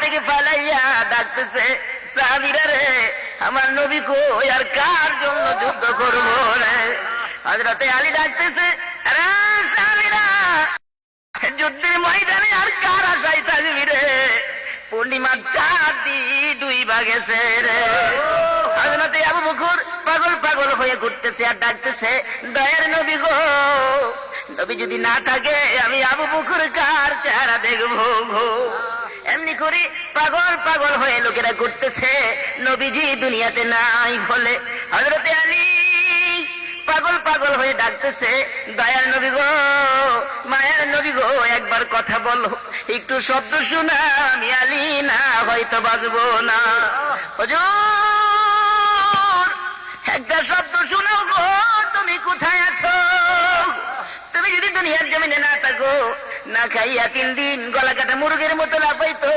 থেকে পালাইয়া ডাকতেছে, সাহাবীরা রে, আমার নবী কই, আর কার জন্য যুদ্ধ করবো রে? হযরতে আলী ডাকতেছে, আরে সাহাবীরা, যুদ্ধের ময়দানে আর কার আশায় থাকবি রে? পূর্ণিমার চাঁদ দুই ভাগেছে রে। হযরতে আবু বকর পাগল পাগল হয়ে ঘুরতেছে আর ডাকতেছে, দয়ার নবী গো, নবী যদি না থাকে আমি আবু বকর কার চেহারা দেখবো গো? এমনি করে পাগল পাগল হয়ে লোকেরা ঘুরতেছে, নবীজি দুনিয়াতে নাই বলে। হযরতে আলী পাগল পাগল হয়ে ডাকতেছে, দয়ার নবী গো, মায়ের নবী গো, একবার কথা বলো, একটু শব্দ শোনা, আমি আলী না হয়তো বাঁচবো না। হুজুর, একটা শব্দ শোনাও গো, তুমি কোথায় আছো? তুমি যদি দুনিয়ার জমিনে না থাকো, না খাইয়া 3 দিন গলা কাটা মুরগের মতো লাফাইতো।